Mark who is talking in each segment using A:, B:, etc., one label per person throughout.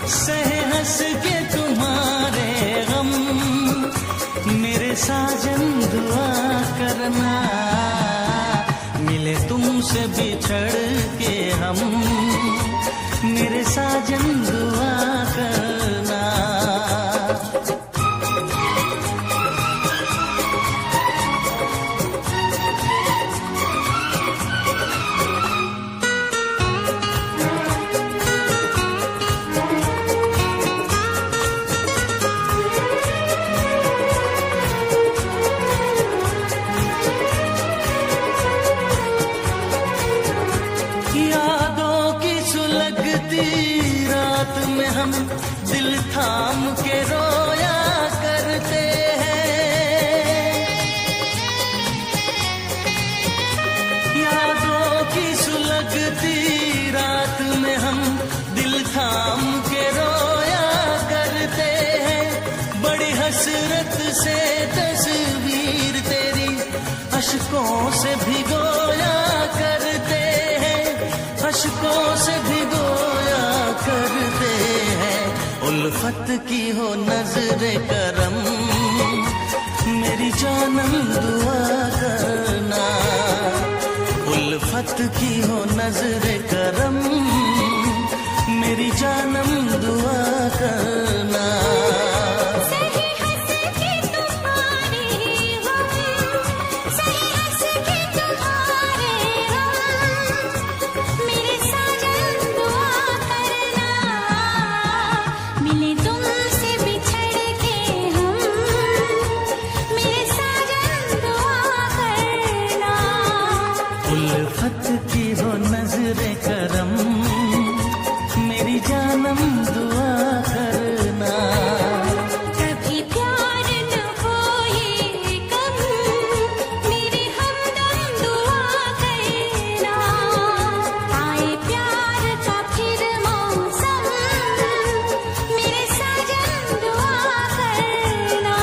A: सहे हंस के तुम्हारे गम, मेरे साजन दुआ करना, मिले तुमसे बिछड़ के हम, मेरे साजन दुआ करना। रात में हम दिल थाम के रोया करते हैं, यादों की सुलगती रात में हम दिल थाम के रोया करते हैं। बड़ी हसरत से तस्वीर तेरी अश्कों से भिगोया करते हैं, अश्कों से भिगोया करते हैं। उल्फत की हो नजरे करम, मेरी जानम दुआ करना, उल्फत की हो नजरे करम, मेरी जानम दुआ करना। उल्फत की हो नजरे करम, मेरी जानम दुआ करना।
B: कभी प्यार न हो ये कम, मेरे हमदम दुआ करना। आए प्यार का फिर मौसम, मेरे साजन दुआ करना।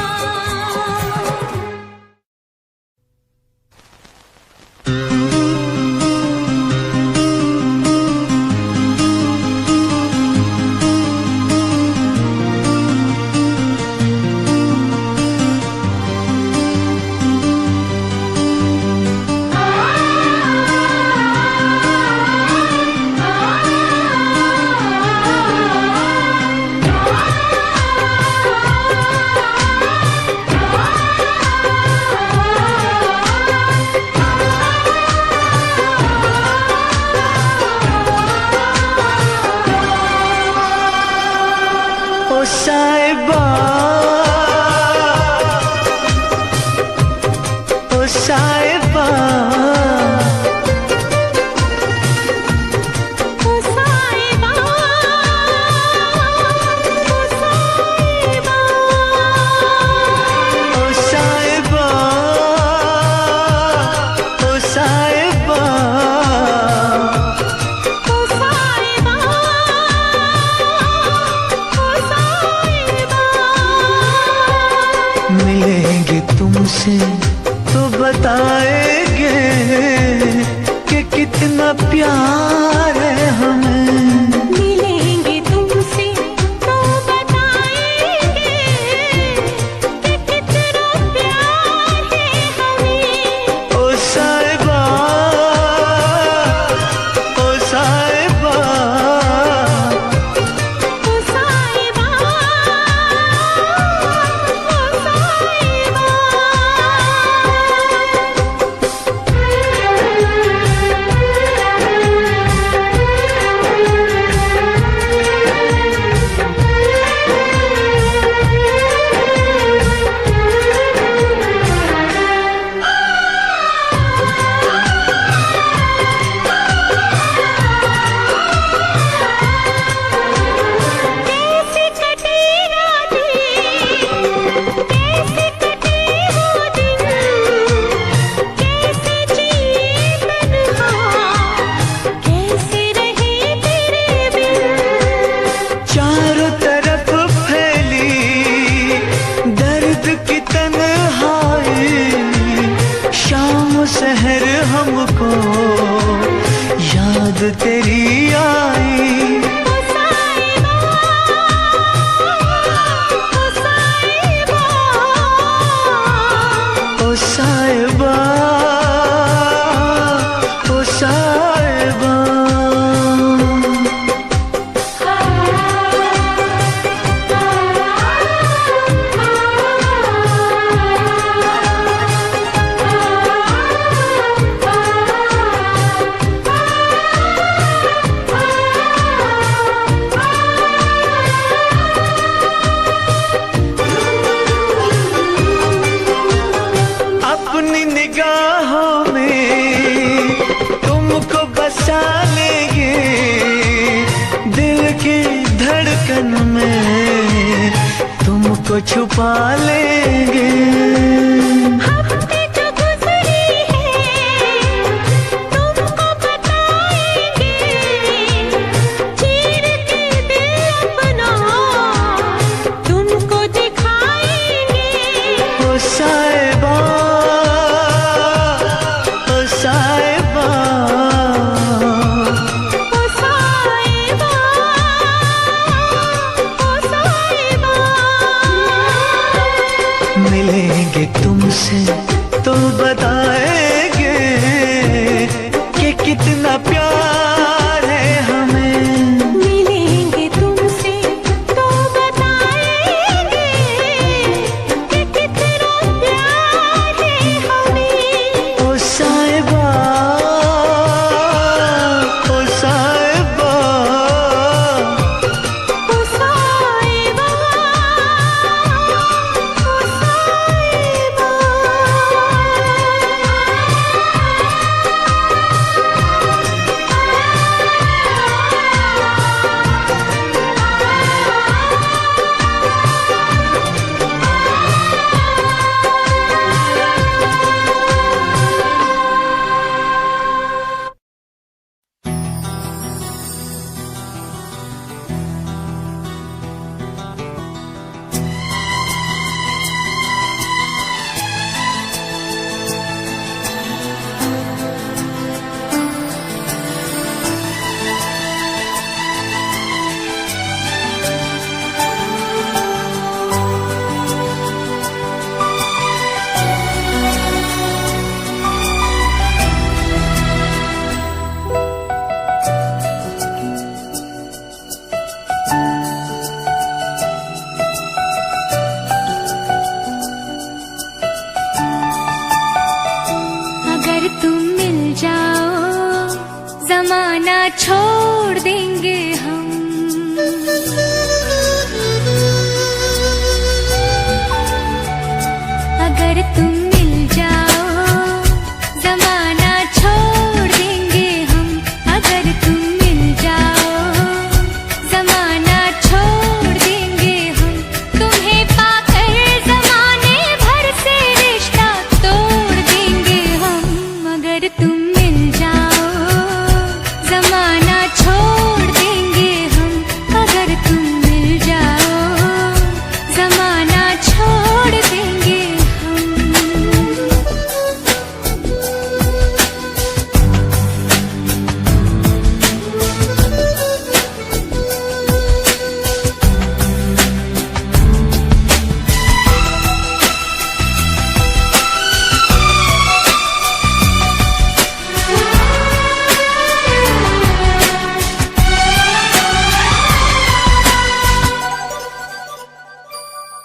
A: मिलेंगे तुमसे तो बताएंगे कि कितना प्यार है हमें।
B: मिलेंगे तुमसे तो बताएंगे कि कितना प्यार है हमें।
A: ओ साहिबा, ओ साहिबा,
B: ओ साहिबा, ओ साहिबा।
A: बसा लेंगे दिल की धड़कन में, तुमको छुपा लेंगे।
B: हफ्ते जो गुजरी है तुमको बताएंगे, चीर के दिल अपना तुमको दिखाएंगे।
A: ओ साहिबा, ओ साहिबा,
B: ओ साहिबा, ओ साहिबा।
A: मिलेंगे तुमसे तो बताएंगे कि कितना प्यार है हमें।
B: मिलेंगे तुमसे तो बताएंगे कि कितना प्यार है हमें।
A: ओ साहिबा, ओ साहिबा,
B: ओ साहिबा, ओ साहिबा। अगर तुम मिल जाओ जमाना छोड़ देंगे हम। अगर तुम मिल जाओ जमाना छोड़ देंगे हम। अगर तुम मिल जाओ जमाना छोड़ देंगे हम। तुम्हें पाकर जमाने भर से रिश्ता तोड़ देंगे हम। अगर तुम मिल जाओ जमाना छोड़ देंगे हम। अगर तुम मिल जाओ जमाना छोड़ देंगे हम।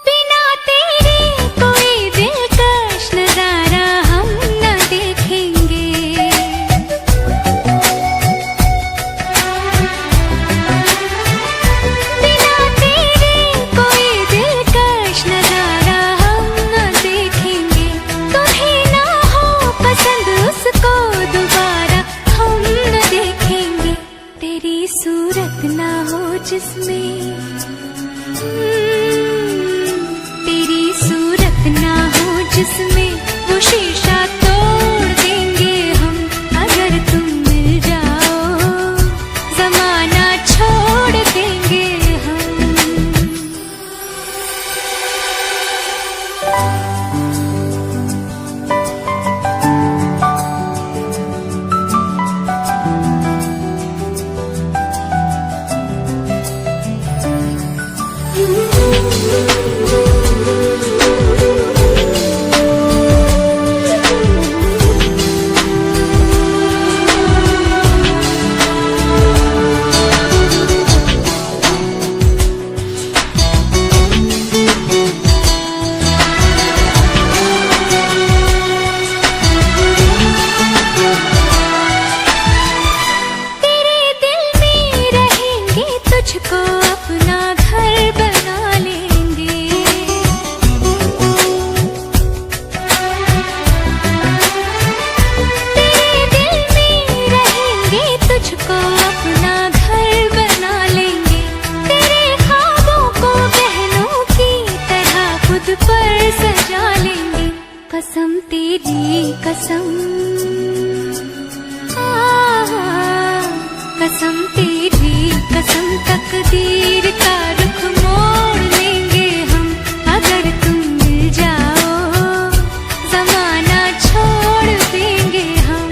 B: बिना तेरे कोई दिलकश नजारा हम न देखेंगे। बिना तेरे कोई दिलकश नजारा हम न देखेंगे। तुम्हें ना हो पसंद उसको दोबारा हम न देखेंगे। तेरी सूरत ना हो जिसमें तेरी सूरत ना हो जिसमें वो शीशा तोड़ देंगे हम। अगर तुम मिल जाओ जमाना छोड़ देंगे हम। तुझको अपना घर बना लेंगे। पर सजा लेंगे कसम तेरी कसम, कसम तेरी कसम, तकदीर का रुख मोड़ लेंगे हम अगर तुम मिल जाओ, जमाना छोड़ देंगे हम।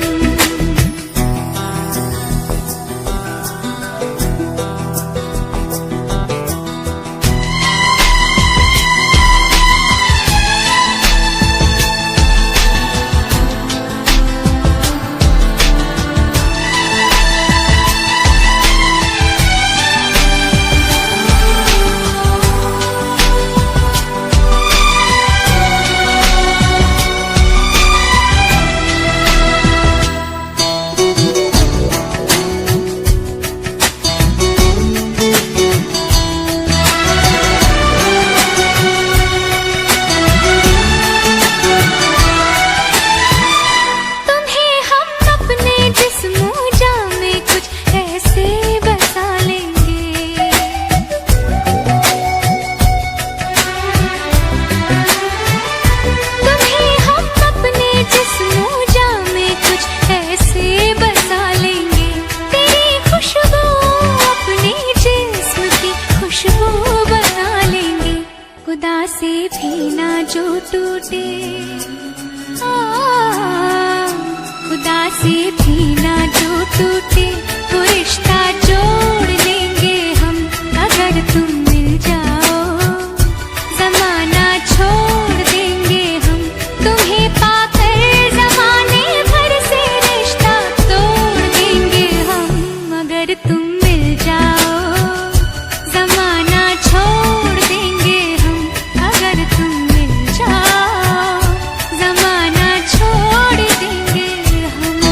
B: खुदा से भी ना जो टूटे, खुदा से भी ना जो टूटे, वो रिश्ता जोड़ लेंगे हम अगर तुम मिल जाओ, जमाना छोड़ देंगे हम तुम्हें पाकर, जमाने भर से रिश्ता तोड़ देंगे हम अगर तुम मिल जाओ, जमाना छोड़ देंगे हम अगर तुम मिल जाओ, जमाना छोड़ देंगे हम।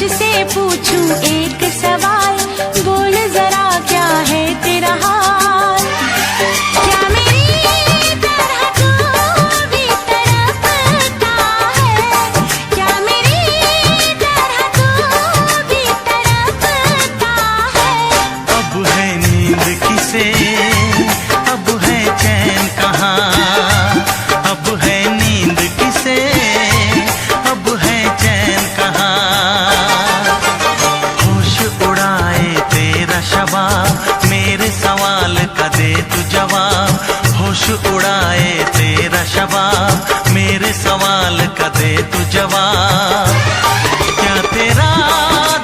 B: तुझसे पूछूं एक सवाल, बोल जरा क्या है तेरा हाल। क्या मेरी तरह तू भी तड़पता है, क्या मेरी तरह तू भी तड़पता है।
A: अब है नींद किसे, अब है चैन कहाँ, अब है नींद किसे, अब है चैन कहाँ। होश उड़ाए तेरा शबाब, मेरे सवाल का दे तू जवाब। होश उड़ाए तेरा शबाब, मेरे सवाल का दे तू जवाब। क्या तेरा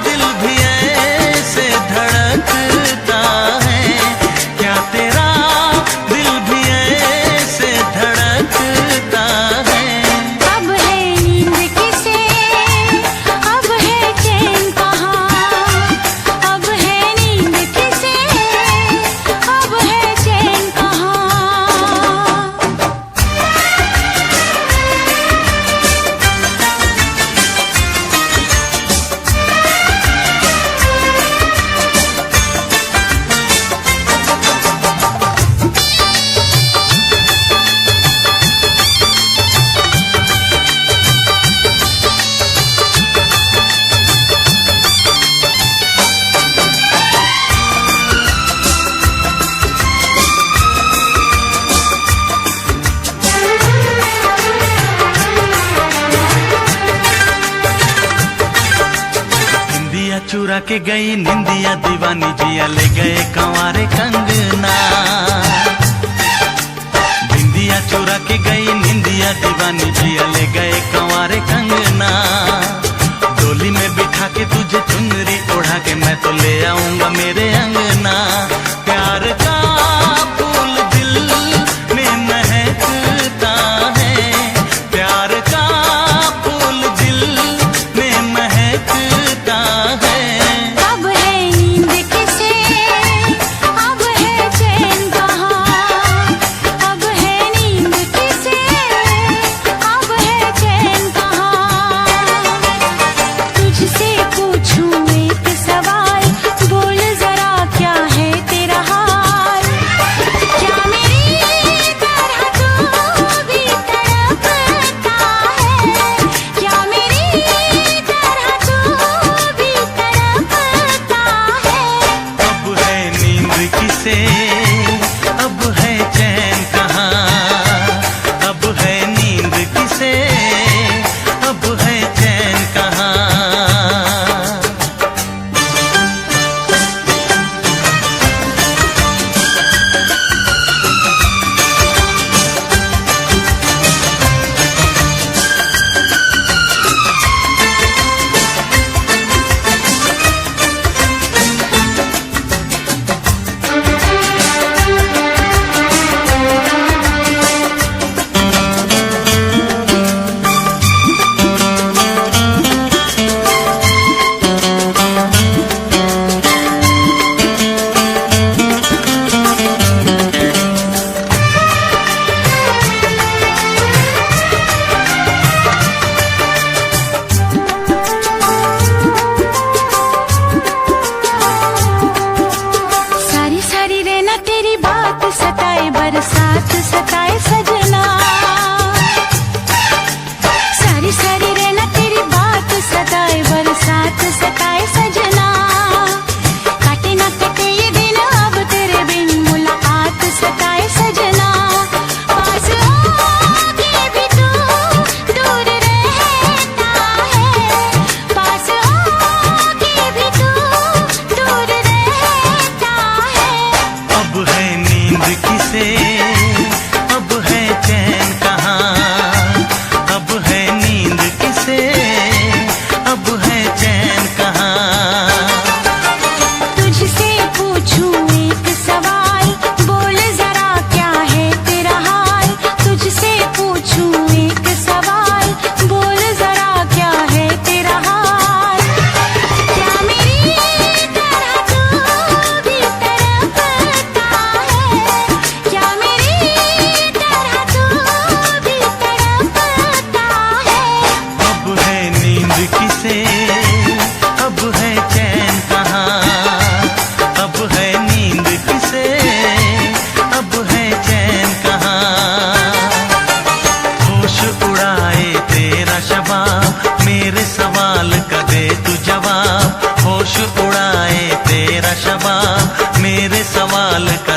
A: दिल भी ऐसे धड़कता है, क्या तेरा दिल भी ऐसे धड़कता है।
B: अब है नींद किसे, अब है चैन कहाँ, अब है नींद किसे, अब है चैन कहाँ।
A: निंदिया चुरा के गई निंदिया दीवानी, जिया ले गए कंवारे कंगना। निंदिया चुरा के गई निंदिया दीवानी, जिया ले गए कंवारे कंगना। डोली में बिठा के तुझे चुनरी ओढ़ा के मैं तो ले आऊंगा मेरे अंगना। प्यार का फूल दिल में महकता है, प्यार का फूल दिल में महकता है।
B: अब है नींद किसे, अब है चैन कहाँ, अब है नींद किसे, अब है चैन कहाँ।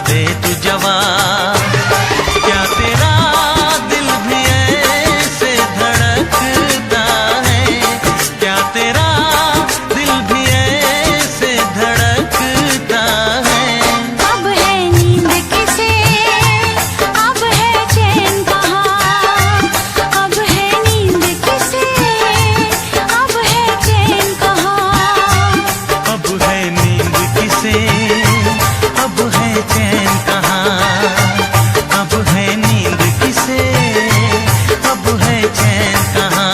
A: दे तू जवाब। क्या तेरा दिल भी ऐसे धड़कता है, क्या तेरा दिल भी ऐसे धड़कता है।
B: अब है नींद किसे, अब है चैन कहाँ, अब है नींद किसे, अब है चैन कहाँ।
A: अब है नींद किसे, अब है चैन कहाँ, अब है नींद किसे, अब है चैन कहाँ।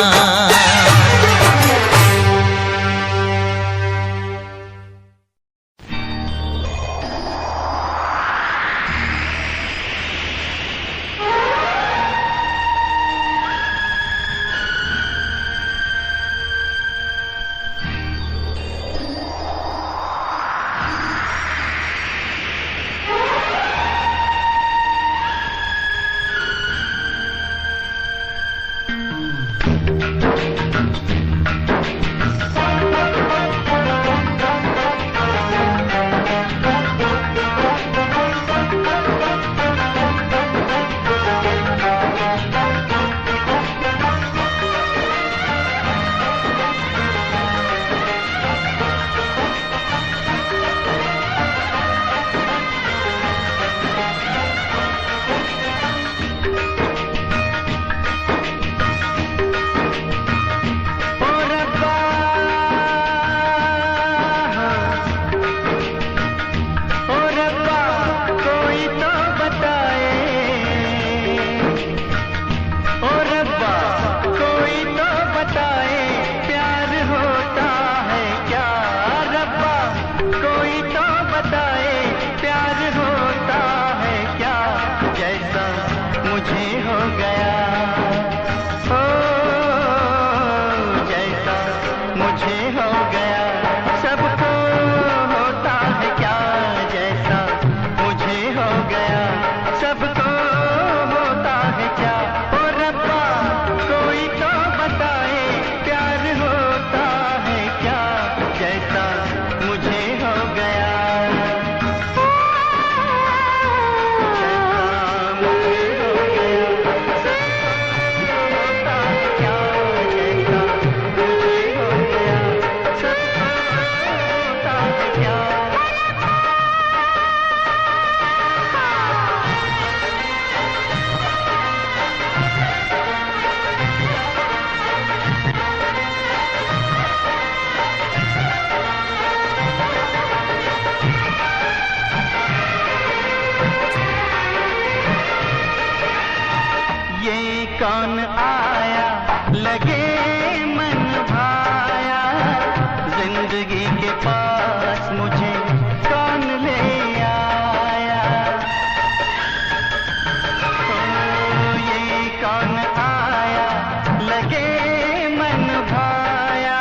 C: कौन आया लगे मन भाया, जिंदगी के पास मुझे कौन ले आया। ओ ये कौन आया लगे मन भाया,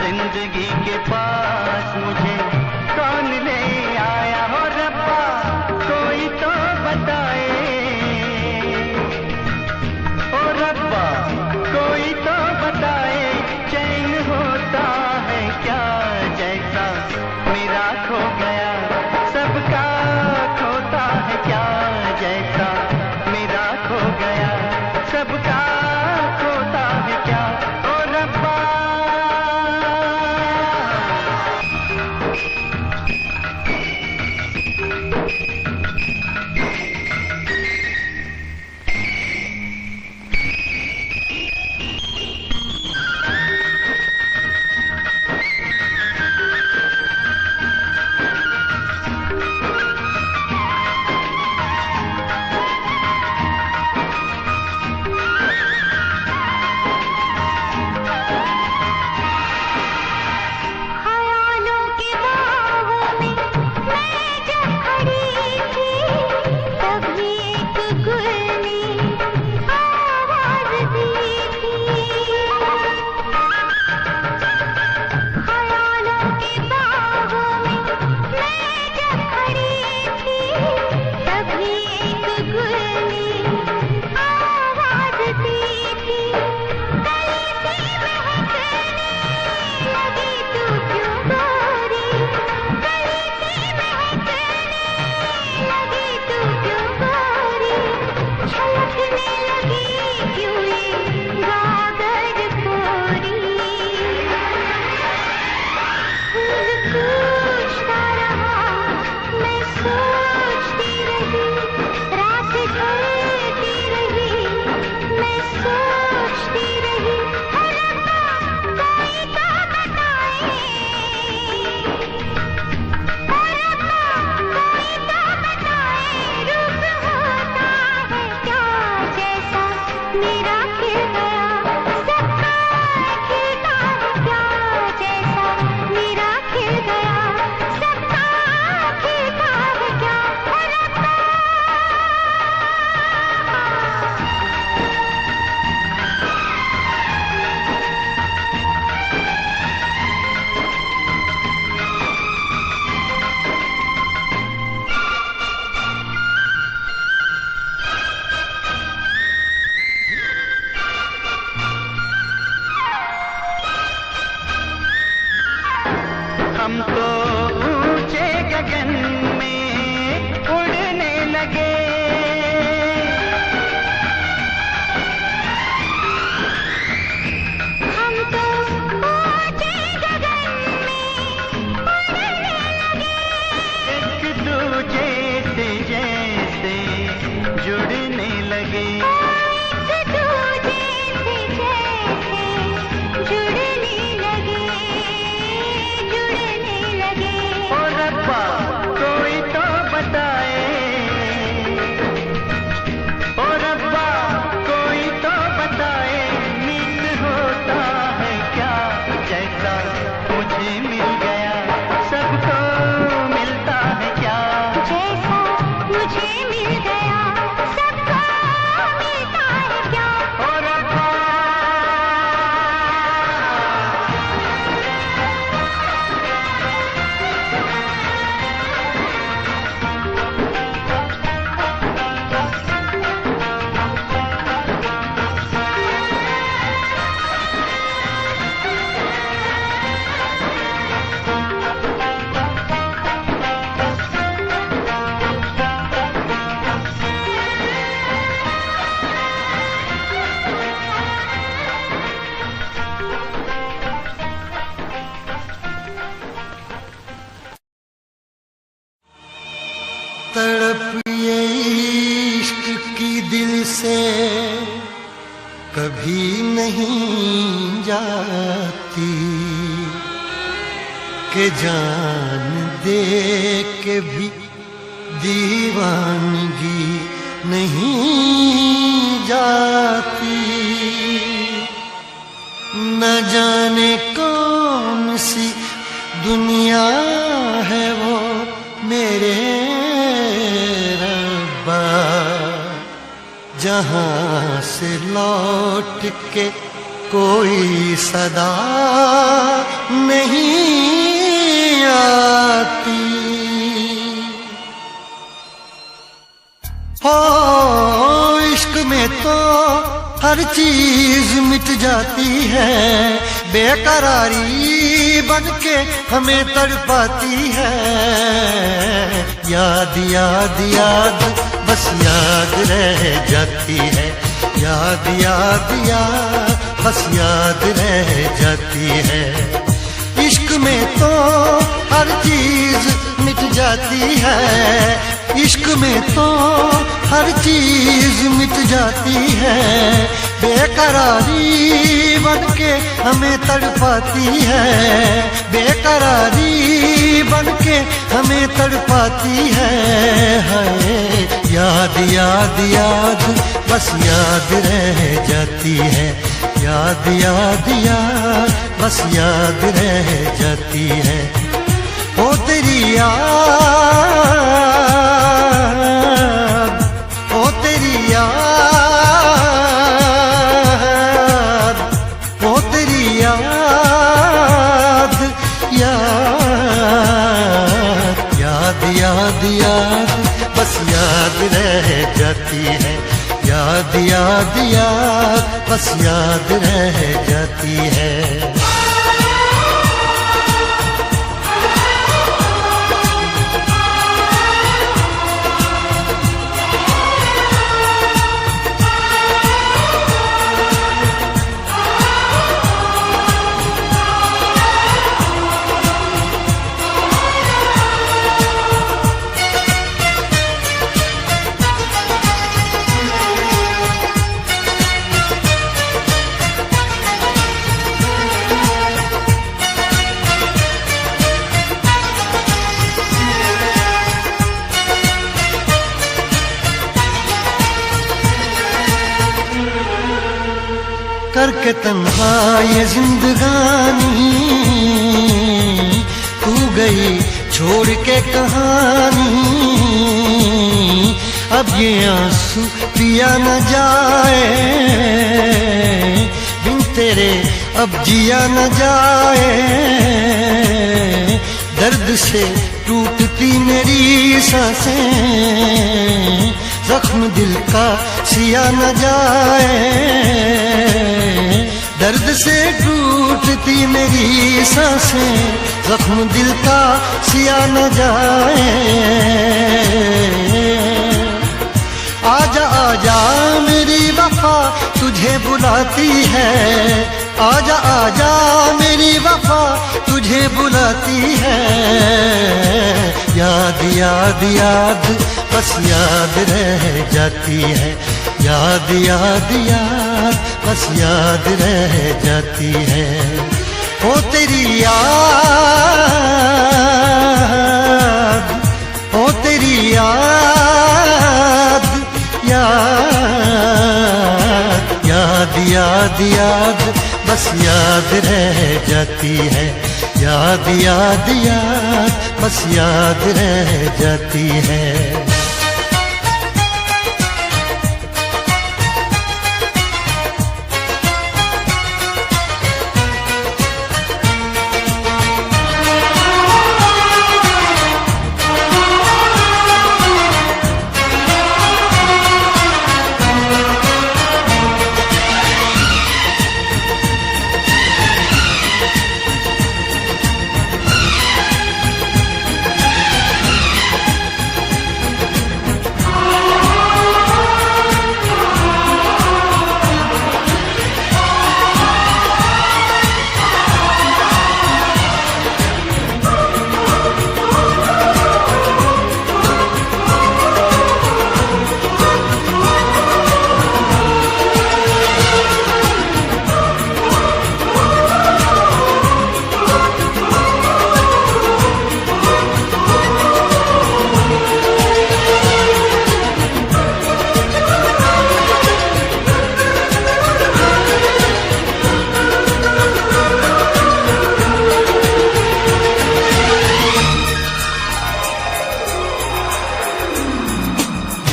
C: जिंदगी के पास मुझे कौन ले आया। हो रब्बा कोई तो बताए, कोई तो बताए चैन होता है क्या, जैसा मेरा खो गया सबका खोता है क्या, जैसा मेरा खो गया सबका खोता है क्या। ओ रब्बा हम तो ऊंचे गगन में उड़ने लगे।
B: हम तो ऊंचे गगन में उड़ने लगे।
C: एक दूजे से जैसे जुड़ने लगे।
B: एक दूजे से जैसे जुड़ने लगे, जुड़ने लगे।
C: ओ रब्बा कोई तो बताए, ओ रब्बा कोई तो बताए, मीत होता है क्या जैसा मुझे मिल गया, सबको मिलता है क्या
B: जैसा मुझे मिल गया, सबको मिलता है क्या।
C: ओ रब्बा।
D: तड़प ये इश्क की दिल से कभी नहीं जाती, कि जान दे के भी दीवानगी नहीं जाती। न जाने कौन सी दुनिया है वो मेरे रब्बा, जहां से लौट के कोई सदा नहीं आती। हो इश्क में तो हर चीज मिट जाती है, बेकरारी बनके हमें तड़पाती है। याद याद याद बस याद रह जाती है, याद याद याद बस याद रह जाती है। इश्क में तो हर चीज मिट जाती है, इश्क में तो हर चीज मिट जाती है, बेकरारी बनके हमें तड़पाती है, बेकरारी बनके हमें तड़पाती है। हाय याद याद याद बस याद रह जाती है, याद याद याद बस याद रह जाती है। ओ तेरी याद, ओ तेरी याद, ओ तेरी याद, याद याद याद याद बस याद रह जाती है, याद याद याद बस याद रह जाती है। करके तन्हा ये जिंदगानी, तू गई छोड़ के कहानी। अब ये आंसू पिया न जाए, बिन तेरे अब जिया न जाए। दर्द से टूटती मेरी सांसें, जख्म दिल का सिया न जाए। दर्द से टूटती मेरी सांसें, जख्म दिल का सिया न जाए। आजा आजा मेरी वफा तुझे बुलाती है, आजा आजा मेरी वफा तुझे बुलाती है। याद याद याद बस याद रह जाती है, याद याद याद बस याद रह जाती है। ओ तेरी याद, ओ तेरी याद, याद याद याद याद बस याद रह जाती है, याद याद याद बस याद रह जाती है।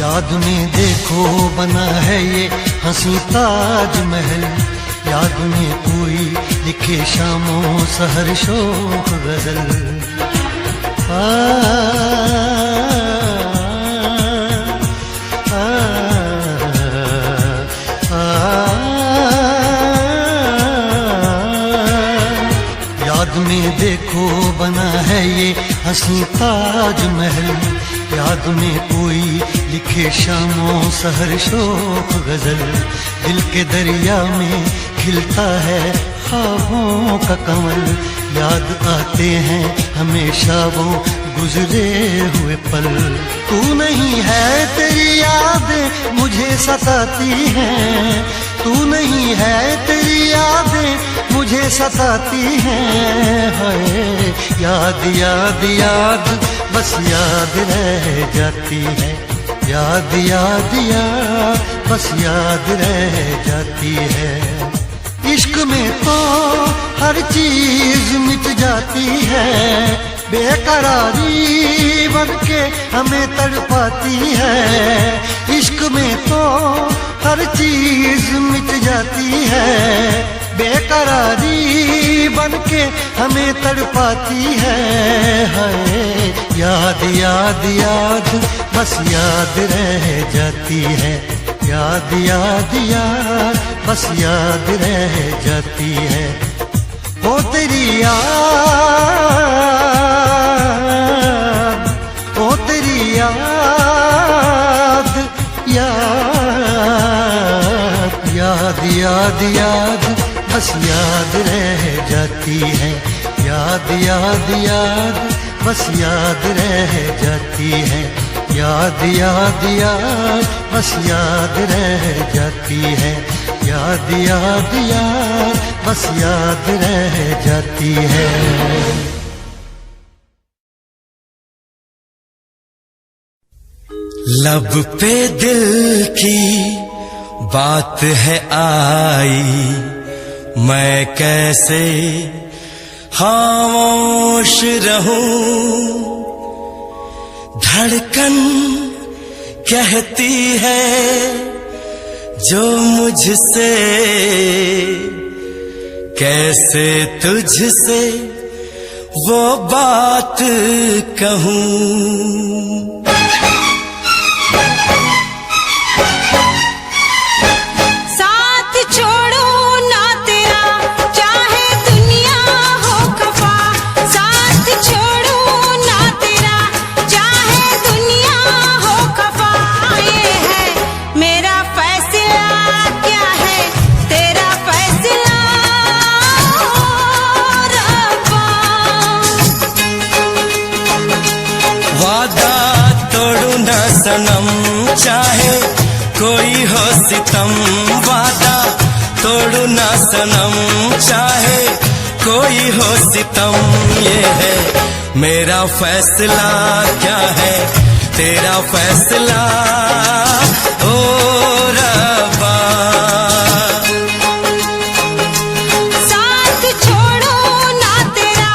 D: याद में देखो बना है ये हंसी ताजमहल, याद में कोई लिखे शामों सहर शोक गजल। आ, आ, आ, याद में देखो बना है ये हंसी ताजमहल, याद में कोई लिखे शामों सहर शोक गजल। दिल के दरिया में खिलता है ख्वाबों का कमल, याद आते हैं हमेशा वो गुजरे हुए पल। तू नहीं है तेरी याद मुझे सताती है, तू नहीं है तेरी याद मुझे सताती है। हाय याद याद याद बस याद रह जाती है, याद याद याद बस याद रह जाती है। इश्क में तो हर चीज मिट जाती है, बेकरारी बनके हमें तड़पाती है। इश्क में तो हर चीज मिट जाती है, बेकरारी बनके हमें तड़पाती है। हाय याद याद याद बस याद रह जाती है, याद याद याद बस याद रह जाती है। ओ तेरी याद, ओ तेरी याद, याद याद याद याद बस याद रह जाती है, याद याद याद बस याद रह जाती है, याद याद याद बस याद रह जाती है, याद याद याद बस याद रह जाती है।
E: लब पे दिल की बात है आई, मैं कैसे खामोश रहूं। धड़कन कहती है जो मुझसे, कैसे तुझसे वो बात कहूं।
F: साथ छोड़ो ना तेरा
E: कोई हो सितम, वादा तोड़ू ना सनम, चाहे कोई हो सितम। ये है मेरा फैसला, क्या है तेरा फैसला ओ रब्बा।
B: साथ छोड़ो ना तेरा,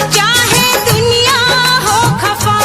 B: चाहे दुनिया हो खफा।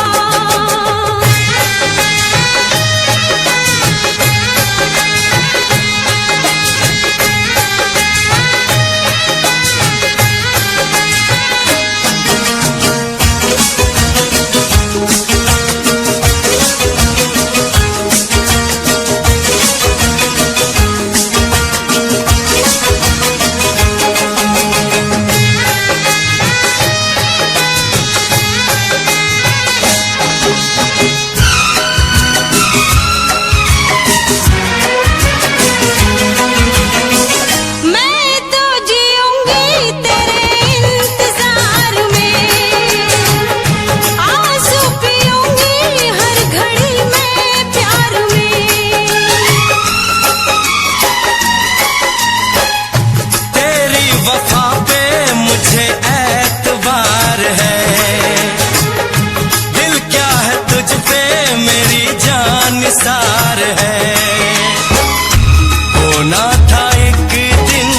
E: सार है होना था एक दिन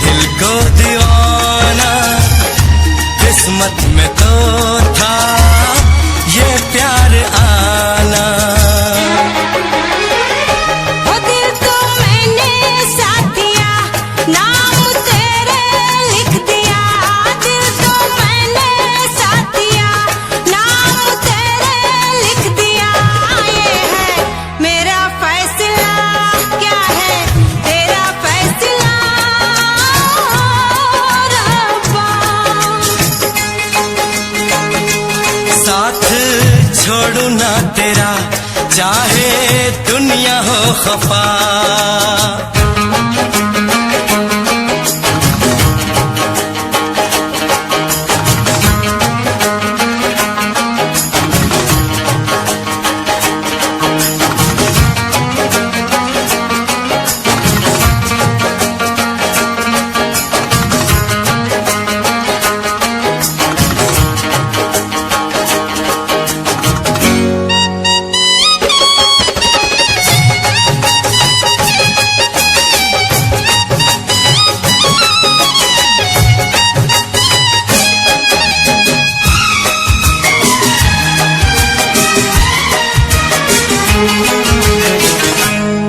E: दिल को दीवाना, किस्मत में तो था ये प्यार आना।
B: वो दिल तो मैंने साथ दिया, नाम तेरे लिख दिया। दिल तो मैंने साथ दिया, नाम तेरे लिख दिया। ये है मेरा फैसला, क्या है तेरा फैसला रब्बा।
E: साथ छोड़ू ना तेरा, चाहे दुनिया हो खफा।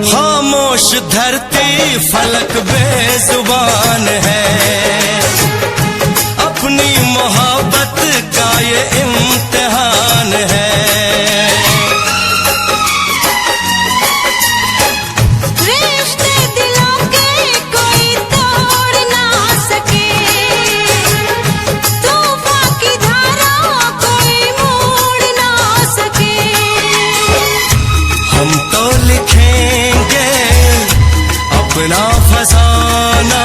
E: खामोश धरती फलक बेजुबान है, अपनी मोहब्बत का ये इम्तिहान है।
B: रिश्ते दिलों के कोई तोड़ ना सके, तूफान की धारा कोई मोड़ ना सके।
E: हम तो लिखेंगे अपना फसाना,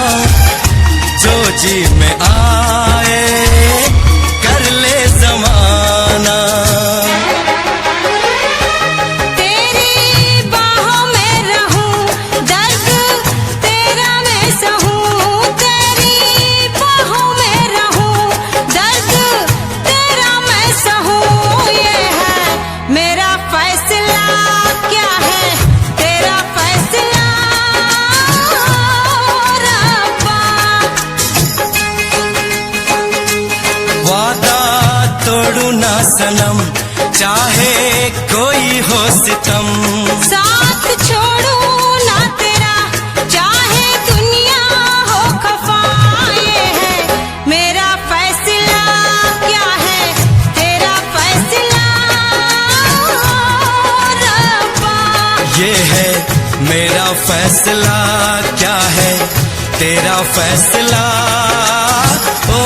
E: जो जी में आए कर ले जमाना।
B: तेरी बाहों में रहूं, दर्द तेरा मैं सहूं। तेरी बाहों में रहूं, दर्द तेरा मैं सहूं। ये है मेरा फैसला, क्या है तेरा फैसला रब्बा।
E: वादा तोड़ू ना सनम, चाहे कोई हो सितम।
B: साथ छोड़ू ना तेरा, चाहे दुनिया हो खफा। ये है मेरा फैसला, क्या है तेरा फैसला रब्बा।
E: ये है मेरा फैसला, क्या है तेरा फैसला ओ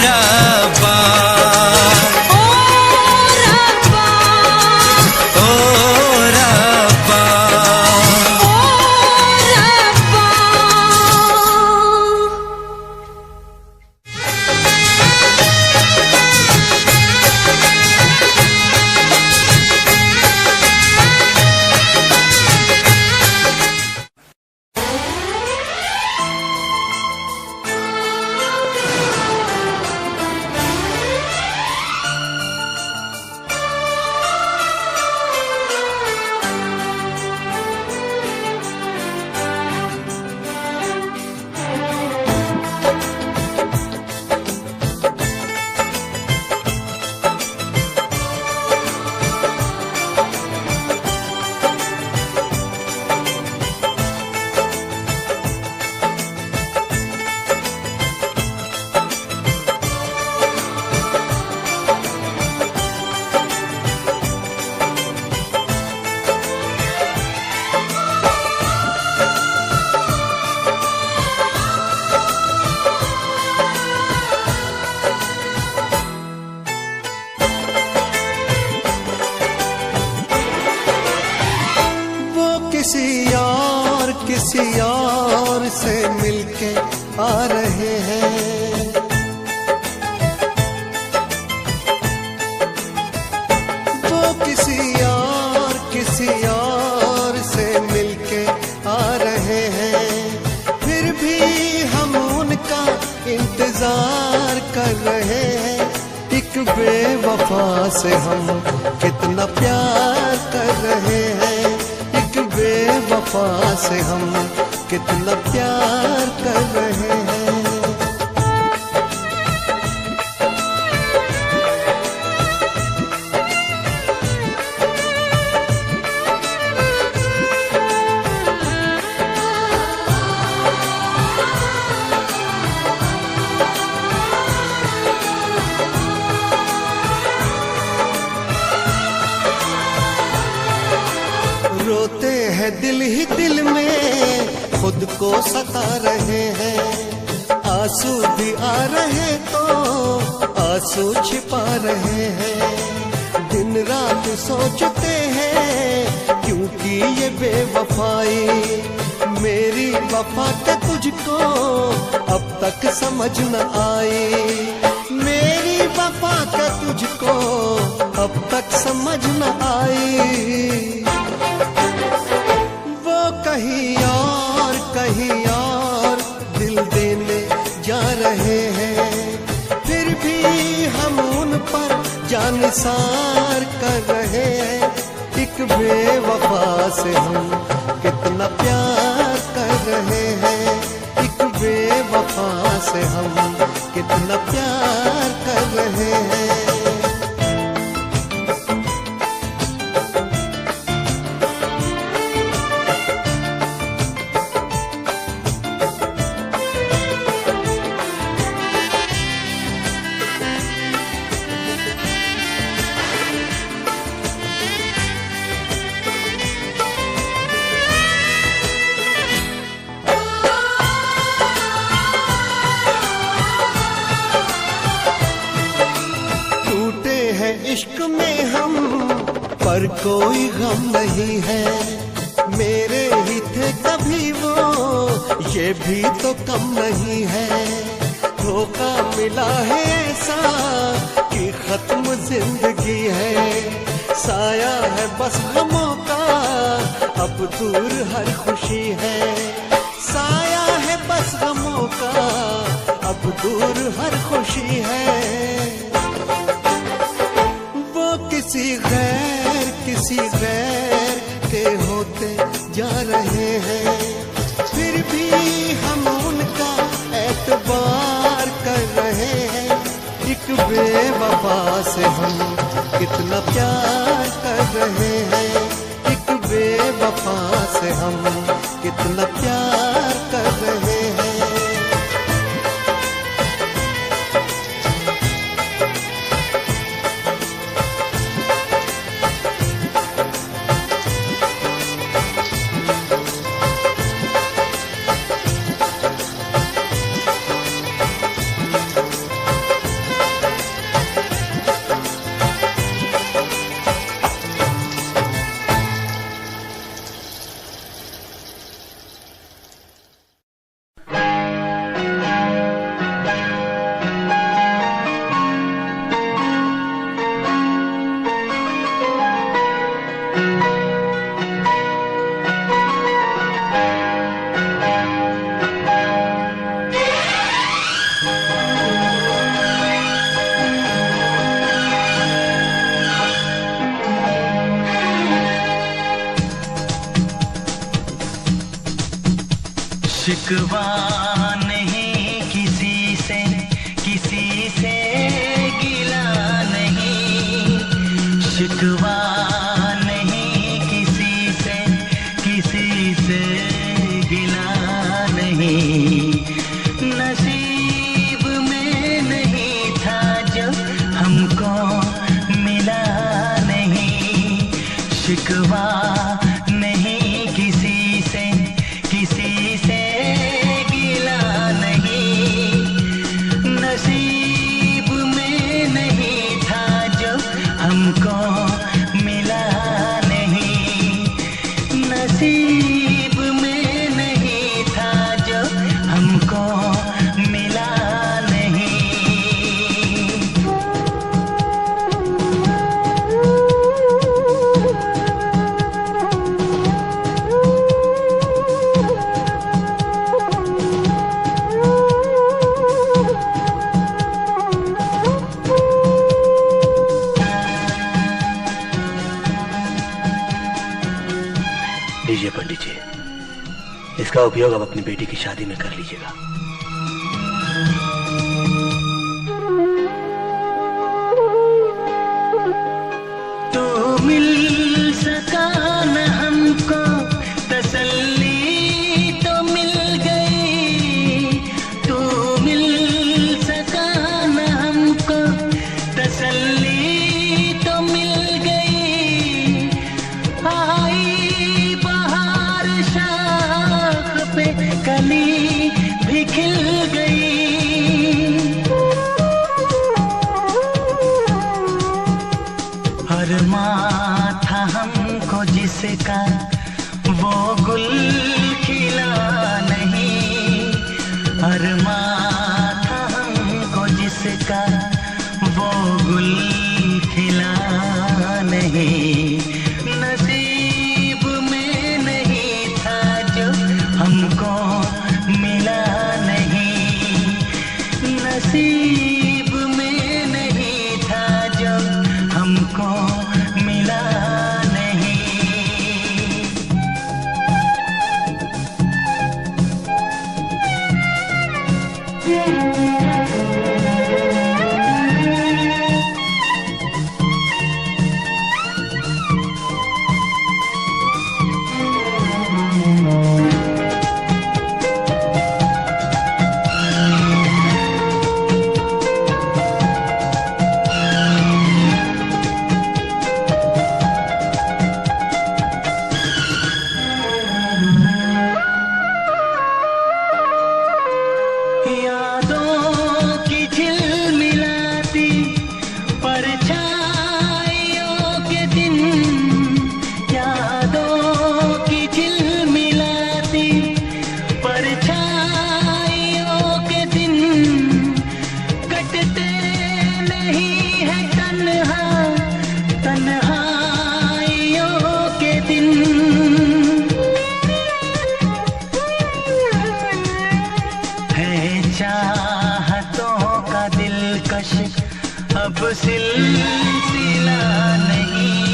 E: रब्बा।
B: ओ रब्बा,
E: ओ रब्बा,
B: ओ रब्बा।
D: बेवफा से हम कितना प्यार कर रहे हैं, एक बेवफा से हम कितना प्यार कर रहे हैं। रोते हैं दिल ही दिल में, खुद को सता रहे हैं, आंसू भी आ रहे तो आंसू छिपा रहे हैं। दिन रात सोचते हैं क्योंकि ये बेवफाई, मेरी वफा के तुझको अब तक समझ न आई, मेरी वफा के तुझको अब तक समझ न आई। कहीं और दिल देने जा रहे हैं, फिर भी हम उन पर जानिसार कर रहे हैं। एक बेवफा से हम कितना प्यार कर रहे हैं, एक बेवफा से हम कितना प्यार कर रहे हैं। इश्क में हम पर कोई गम नहीं है, मेरे ही थे कभी वो ये भी तो कम नहीं है। धोखा मिला है ऐसा कि खत्म जिंदगी है, साया है बस गमों का अब दूर हर खुशी है, साया है बस गमों का अब दूर हर खुशी है। किसी गैर के होते जा रहे हैं, फिर भी हम उनका एतबार कर रहे हैं। एक बेवफा से हम कितना प्यार कर रहे हैं, एक बेवफा से हम कितना प्यार कर रहे हैं।
A: शिकवा नहीं किसी से गिला नहीं, शिकवा नहीं किसी से गिला नहीं, नसीब में नहीं था जो हमको मिला नहीं। शिकवा नहीं किसी से गिला नहीं, नसीब में नहीं था जो हमको मिला नहीं, नसीब में नहीं था जो हमको मिला नहीं।
F: लीजिए पंडित जी, इसका उपयोग आप अपनी बेटी की शादी में कर लीजिएगा।
E: तो मिल सका न हमको तसल्ली तो मिल गई, तो मिल सका न हमको तसल्ली तो मिल गई। आई बहार शाख पे कली भी खिल गई। अरमां था हमको जिसका वो गुल खिला नहीं, अरमां था हमको जिसका वो गुल खिला नहीं। नसीब में नहीं था जो हमको मिला नहीं, नसीब में नहीं था जो हमको मिला नहीं। यादों की झिलमिलाती परछाइयों के दिन, यादों की झिलमिलाती परछाइयों के दिन कटते नहीं है तन्हा तन्हाइयों के दिन। चाहतों का दिलकश अब सिलसिला नहीं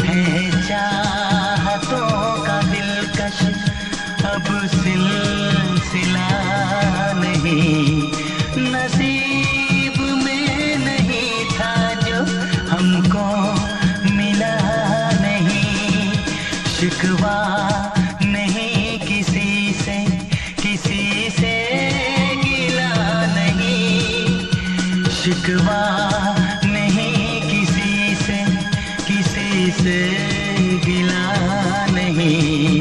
E: है, चाहतों का दिलकश अब सिलसिला नहीं। नसीब में नहीं था जो हमको मिला नहीं। शिकवा नहीं किसी से, किसी से गिला नहीं, शिकवा नहीं किसी से, किसी से गिला नहीं।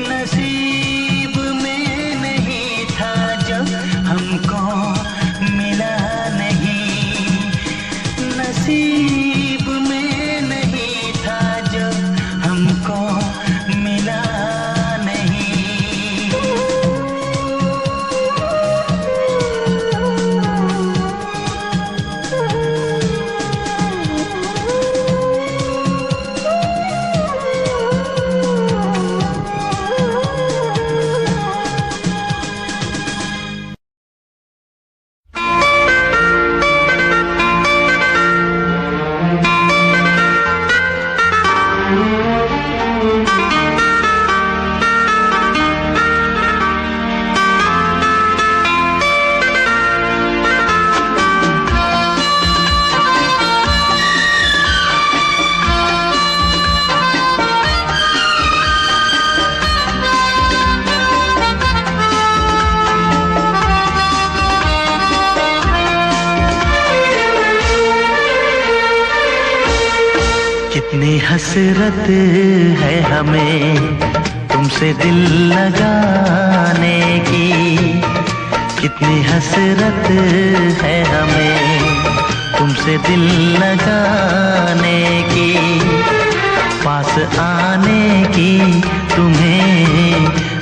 E: नसीब में नहीं था जो हमको मिला नहीं, नसीब में नहीं था जो हमको मिला नहीं। कितनी हसरत है हमें तुमसे दिल लगाने की, कितनी हसरत है हमें तुमसे दिल लगाने की। पास आने की तुम्हें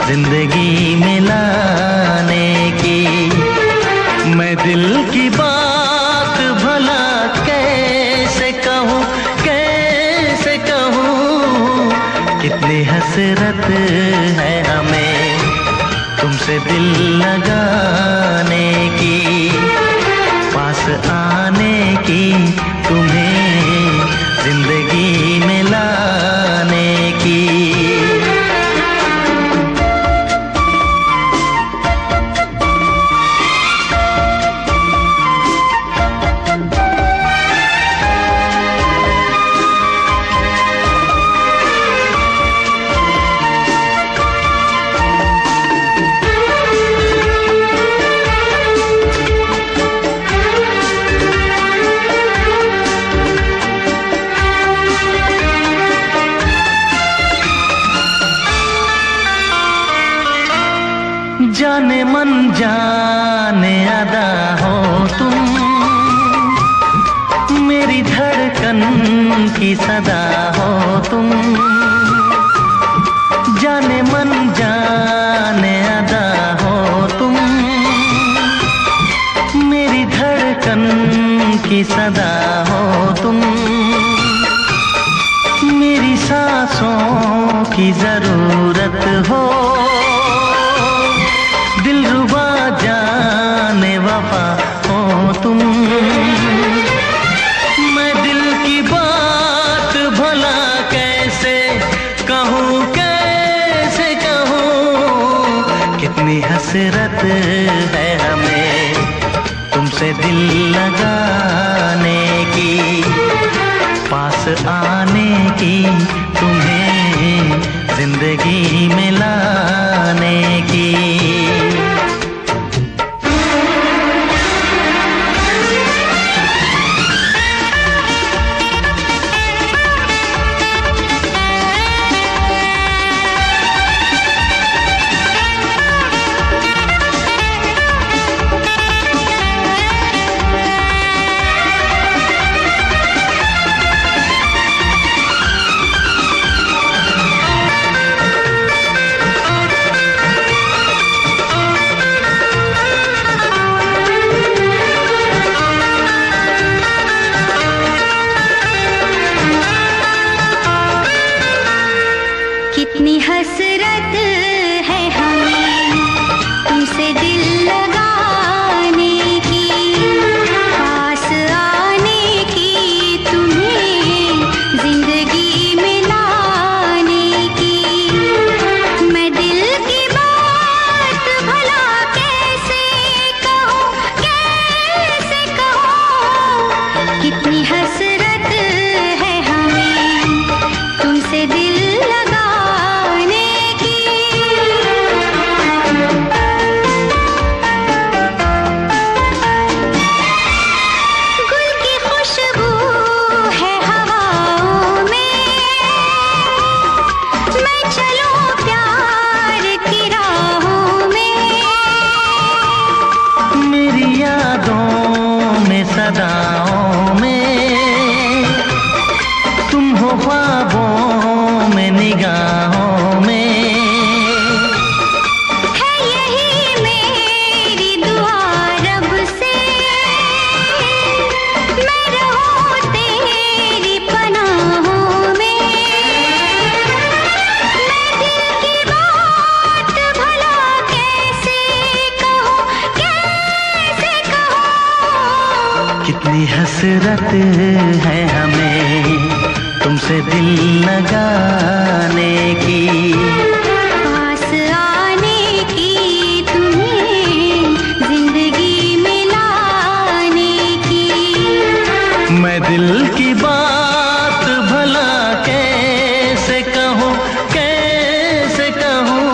E: जिंदगी में लाने की। मैं दिल की बात भला कैसे कहूँ, कैसे कहूँ। कितनी हसरत है हमें तुमसे दिल लगाने की, पास आने की तुम्हें जिंदगी में लाने की।
A: मन जाने अदा हो तुम, मेरी धड़कन की सदा हो तुम। जाने मन जाने अदा हो तुम, मेरी धड़कन की सदा हो तुम। मेरी सांसों की जरूरत हो, दिलरुबा जाने वफा हो तुम। मैं दिल की बात भला कैसे कहूँ, कैसे कहूँ। कितनी हसरत है हमें तुमसे दिल लगाने की, पास आने की, तुम्हें जिंदगी में लाने की।
B: कितनी हसरत है हमें तुमसे दिल लगाने की, पास आने की, तुम्हें जिंदगी में लाने की। मैं दिल की बात भला कैसे कहूँ, कैसे कहूँ। कितनी हसरत है हमें तुमसे दिल
A: सदाओं में, तुम हो ख्वाबों में, निगाहों में।
B: है यही मेरी दुआ रब से, मैं रहूं तेरी पनाहों में। मैं दिल की बात भला कैसे कहूँ, कैसे कहूँ।
A: कितनी हसरत है हमें तुमसे दिल लगाने की,
B: पास आने की, तुम्हें जिंदगी में लाने की।
A: मैं दिल की बात भला कैसे कहूँ, कैसे कहूँ।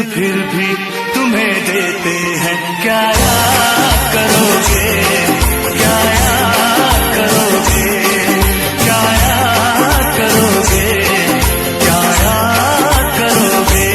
A: फिर भी तुम्हें देते हैं, क्या याद करोगे, क्या याद करोगे, क्या याद करोगे, क्या याद करोगे।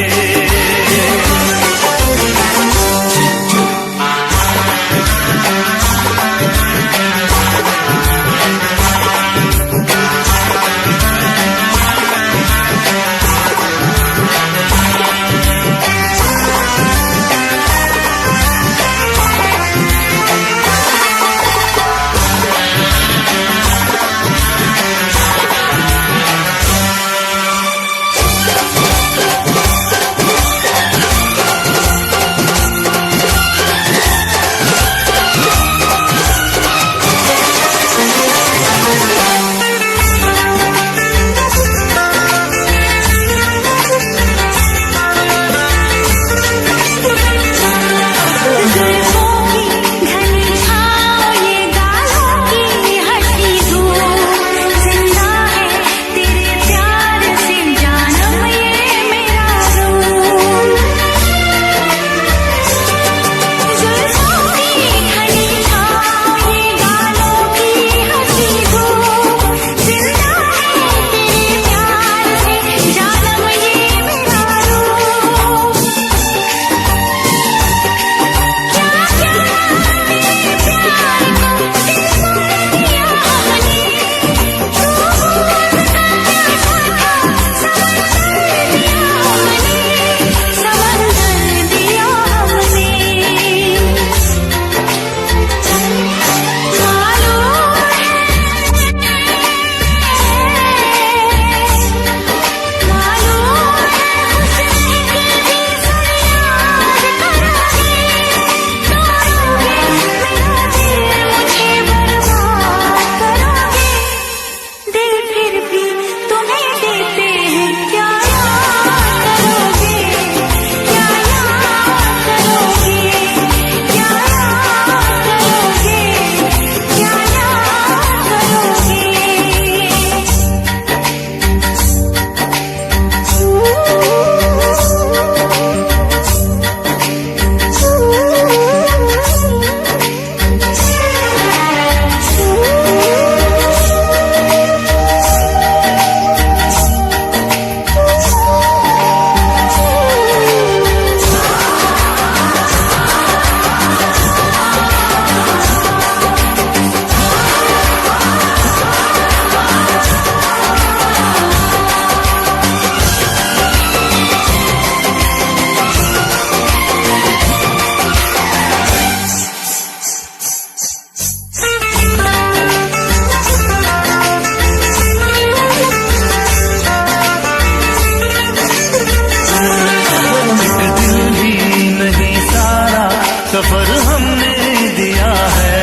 A: सफर हमने दिया है,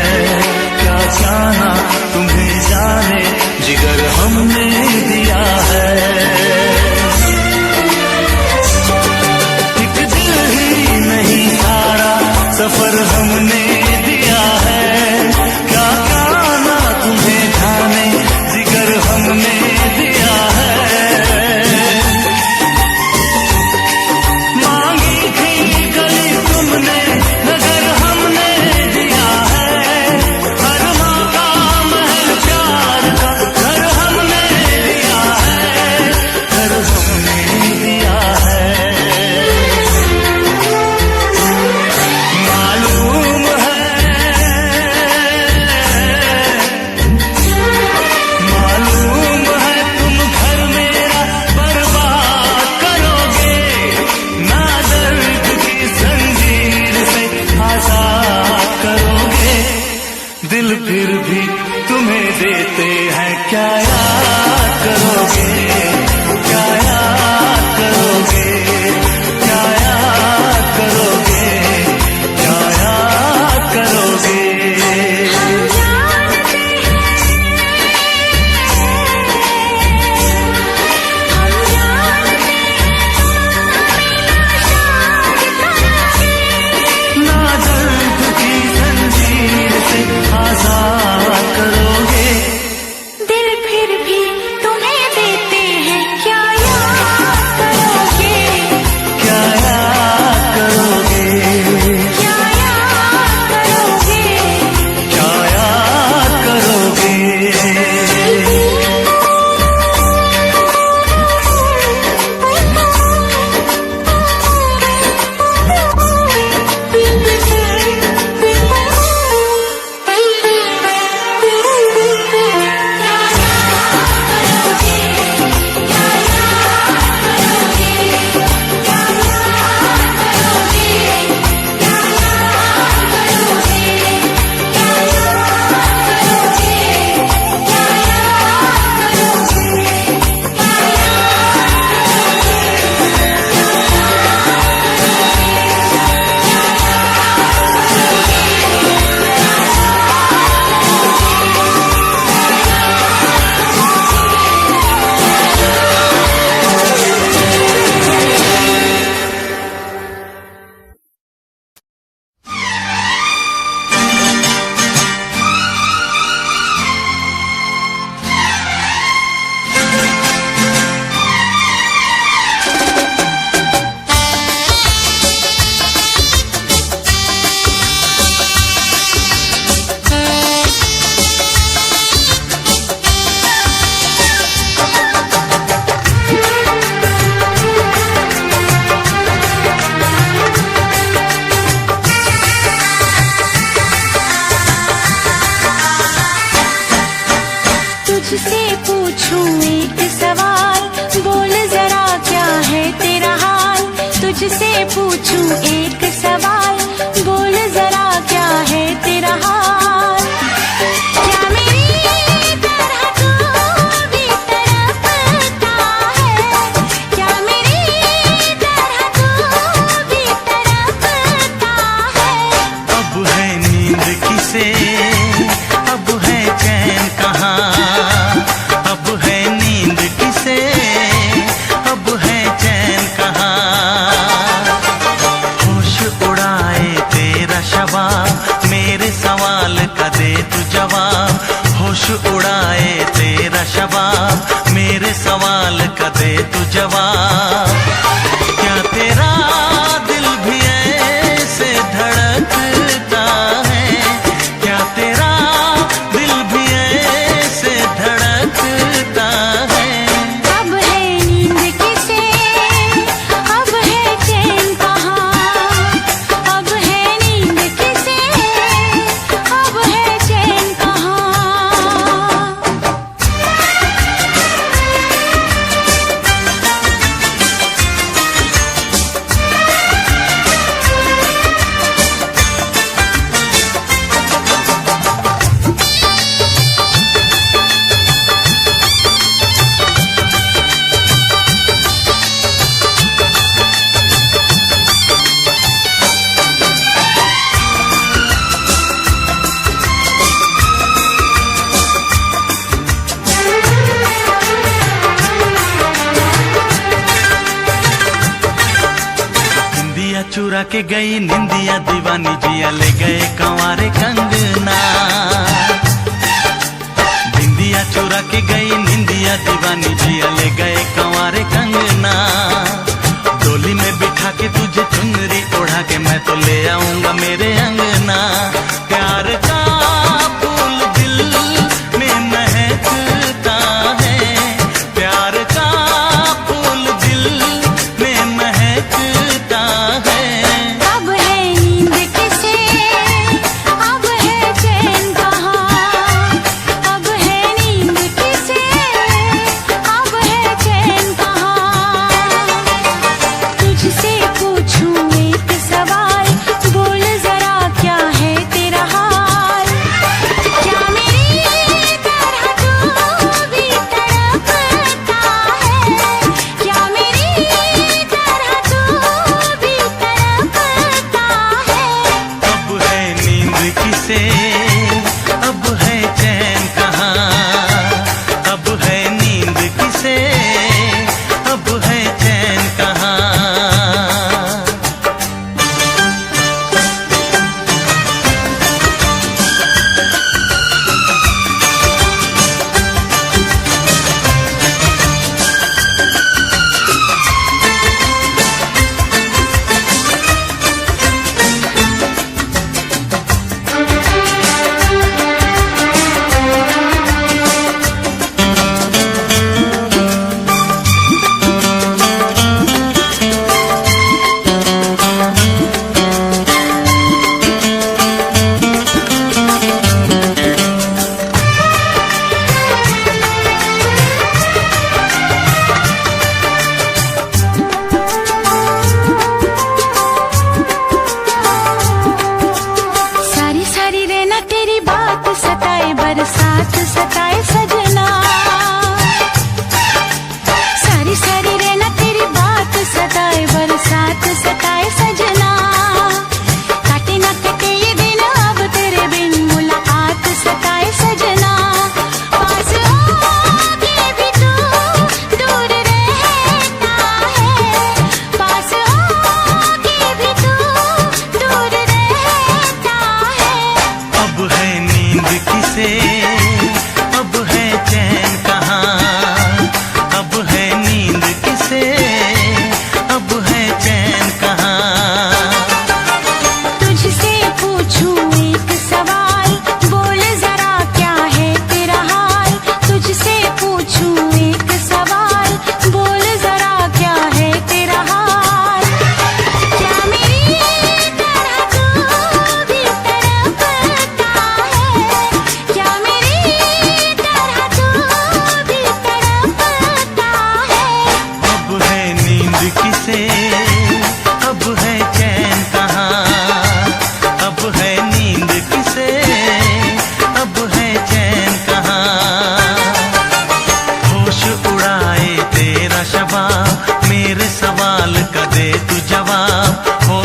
A: क्या जाना तुम्हें जाने जिगर हमने दिया है। एक दिल ही नहीं सारा सफर हमने दिया है, क्या जाना तुम्हें जाने जिगर हमने दिया है। मांगी थी गली तुमने नगर हमने दिया है, हर मकाम है प्यार का घर हमने दिया है, घर हमने दिया है। मालूम है तुम घर मेरा बर्बाद करोगे, ना दर्द की जंजीर से आजाद करोगे। दिल फिर भी तुम्हें देते हैं, क्या याद करोगे, क्या याद करोगे, क्या याद करोगे, क्या याद करोगे।
B: हम जानते हैं, हम जानते हैं,
A: ना दर्द की जंजीर से आजाद करोगे।
B: दिल फिर भी तुम्हें देते हैं, क्या तुझसे पूछूं एक सवाल, बोल जरा क्या है तेरा हाल। क्या मेरी तरह तू भी तड़पता है, क्या मेरी तरह तू भी तड़पता है।
A: अब है नींद किसे, अब है चैन कहाँ, अब है नींद किसे, अब है चैन कहाँ। होश उड़ाए तेरा शवाब, मेरे सवाल का दे तू जवाब। होश उड़ाए तेरा शवाब, मेरे सवाल का दे तू जवाब। क्या तेरा दिल भी ऐसे धड़कता है, क्या तेरा दिल भी ऐसे धड़कता है।
B: अब है नींद किसे, अब है चैन कहाँ, अब है नींद किसे, अब है चैन कहाँ।
A: निंदिया चुरा के गई निंदिया दीवानी, जिया ले गए कंवारे कंगना। निंदिया चुरा के गई निंदिया दीवानी, जिया ले गए कंवारे कंगना। डोली में बिठा के तुझे चुनरी ओढ़ा के मैं तो ले आऊंगा मेरे अंगना। प्यार का फूल दिल में महकता है, प्यार का फूल दिल में महकता है।
B: अब है नींद किसे, अब है चैन कहाँ, अब है नींद किसे, अब है चैन कहाँ। तुझसे पूछूं एक सवाल, बोल जरा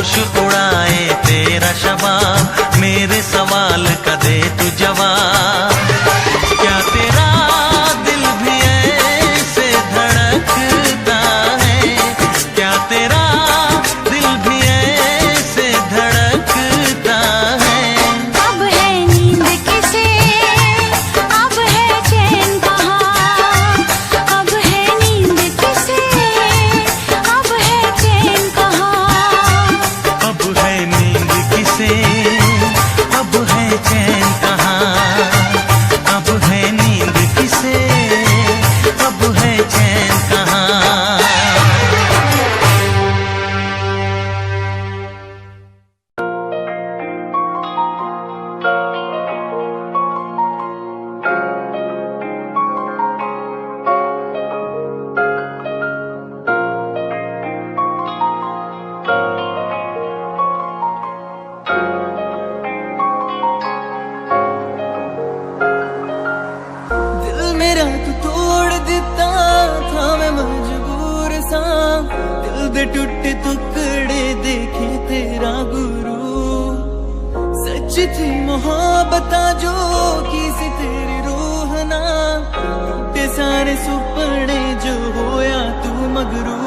A: होश उड़ाए तेरा शबाब, मेरे सवाल का दे तू जवाब। क्या तेरा दिल भी ऐसे धड़कता है, क्या तेरा दिल भी ऐसे धड़कता है।
B: अब है नींद किसे, अब है चैन कहाँ, अब है नींद किसे, अब है चैन कहाँ।
A: अब है नींद किसे, अब है चैन कहाँ, अब है नींद किसे, अब है चैन कहाँ।
E: दिल मेरा तू तोड़ दिता था, मैं मजबूर सा। दिल दे टुटे टुकड़े देखे तेरा गुरु। सच थी मोहब्बत जो की सी तेरी रूह ना, टूटे सारे सुपने जो होया तू मगरू।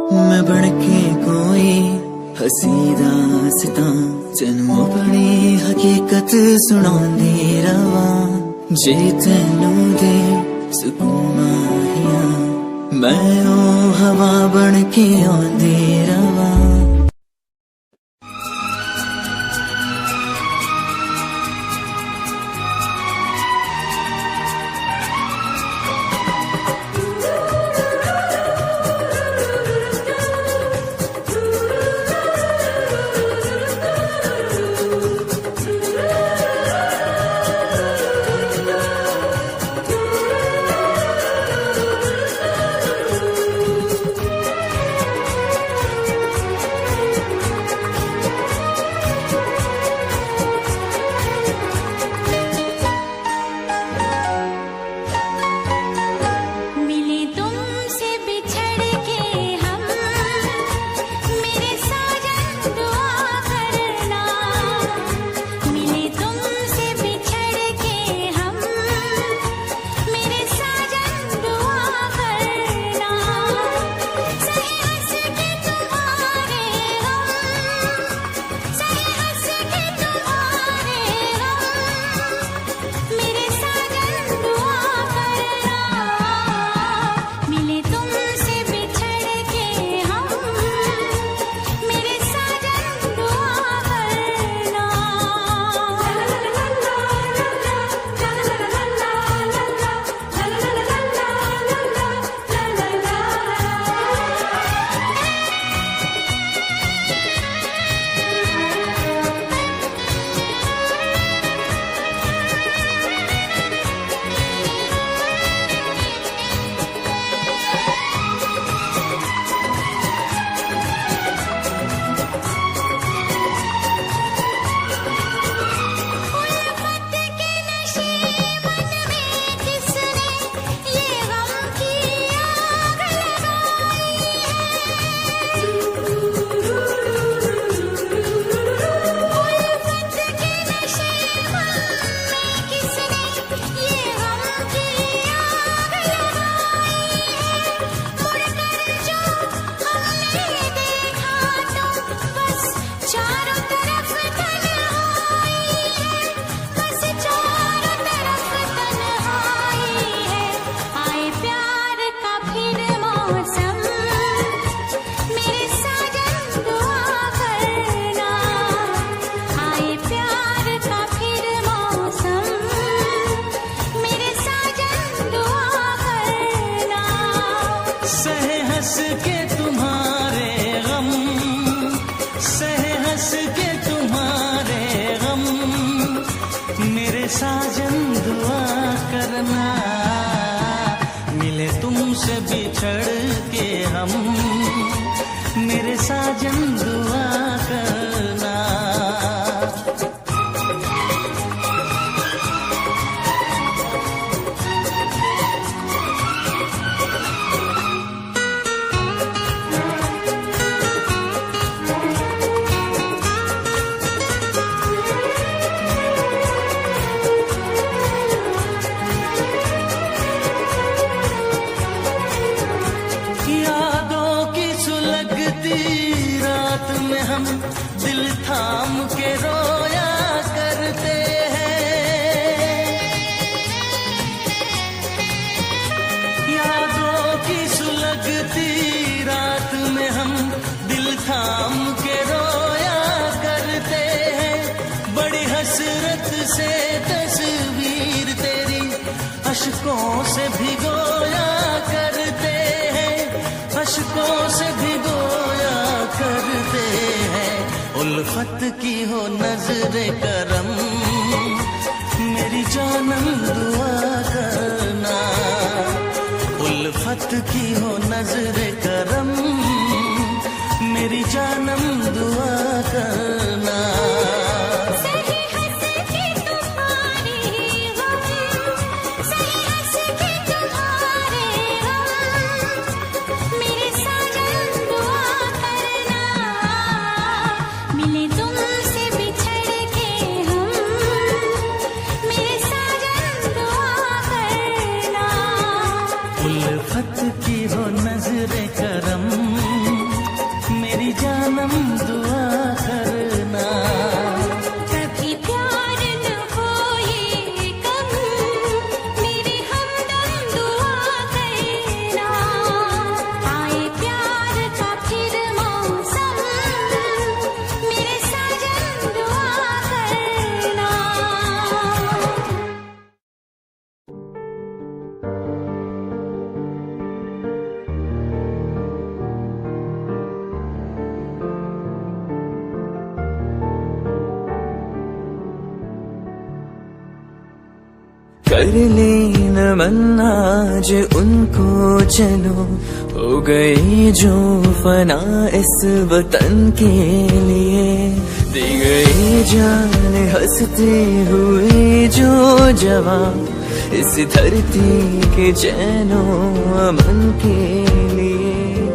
E: मैं बनके कोई हसी दास्तां, तेनू अपनी हकीकत सुनांदी रवा। जे तेनू दे सुकून माहिया, मैं ओ हवा बनके आंदी रवा।
A: रात में हम दिल थाम के रोया करते हैं। यादों की सुलगती रात में हम दिल थाम के रोया करते हैं। बड़ी हसरत से तस्वीर तेरी अशकों से भिगोया करते हैं, अशकों से भिगोया करते हैं। उल्फत की हो नजरे करम मेरी जानम दुआ करना, उल्फत की हो नजरे करम मेरी जानम दुआ करना। उल्फत की हो नजरे करम मेरी जानम दुआ करना।
B: कभी प्यार न हो ये कम मेरी हमदम दुआ करना। आए प्यार का फिर मौसम मेरे साजन दुआ करना।
E: कर ले नमन आज उनको चलो, हो गए जो फना इस वतन के लिए। दे गए जान हंसते हुए जो जवान इस धरती के चैनो अमन के लिए।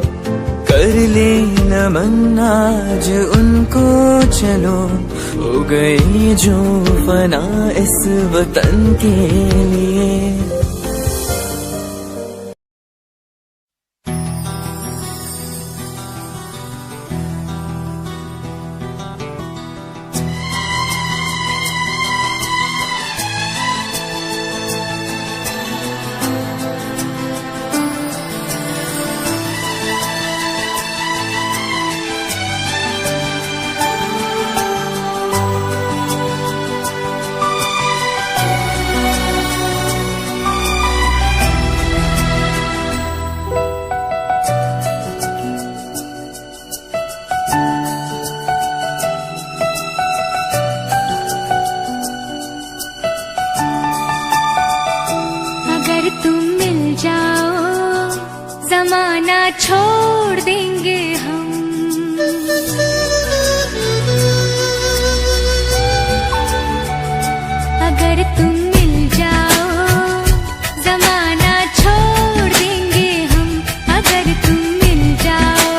E: कर ले नमन आज उनको चलो, हो गए जो फना इस वतन के लिए।
B: जमाना छोड़ देंगे हम। अगर तुम मिल जाओ जमाना छोड़ देंगे हम। अगर तुम मिल जाओ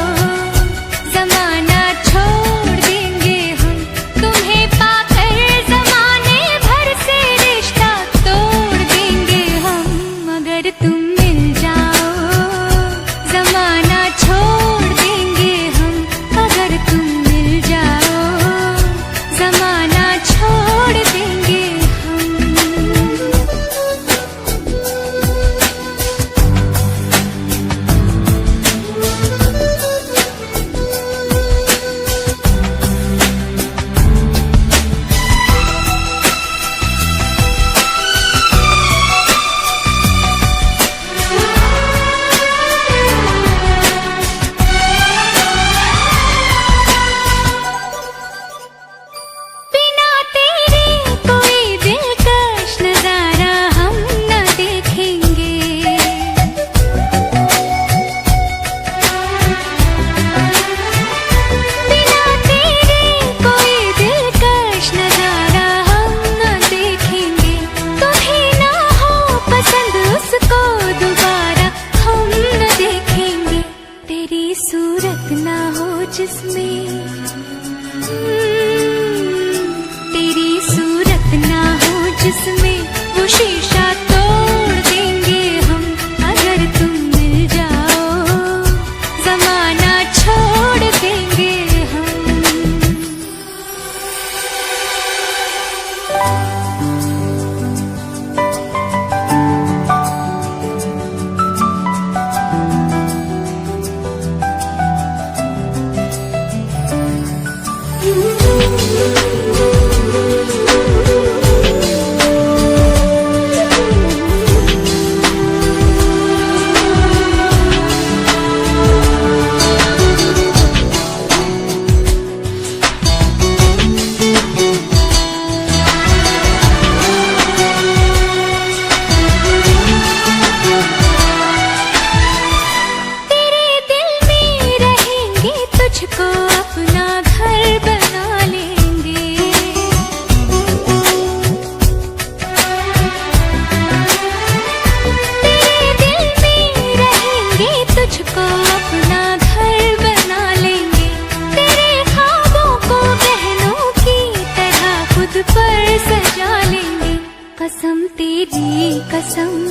B: जमाना छोड़ देंगे हम। तुम्हें पाकर जमाने भर से रिश्ता तोड़ देंगे हम। अगर तुम मिल जाओ जमाना छोड़ देंगे हम। अगर तुम मिल जाओ जमाना छोड़ देंगे हम। बिना तेरे कोई दिलकश नजारा हम न देखेंगे। बिना तेरे कोई दिलकश नजारा हम न देखेंगे। तुम्हें ना हो पसंद उसको दोबारा हम न देखेंगे। तेरी सूरत ना हो जिसमें तेरी सूरत ना हो जिसमें वो शीशा तोड़ देंगे हम। अगर तुम मिल जाओ जमाना छोड़
G: रहेंगे, तुझको अपना घर बना लेंगे। तेरे दिल में रहेंगे, तुझको अपना घर बना लेंगे। तेरे ख्वाबों को बहनों की तरह खुद पर सजा लेंगे। कसम तेरी कसम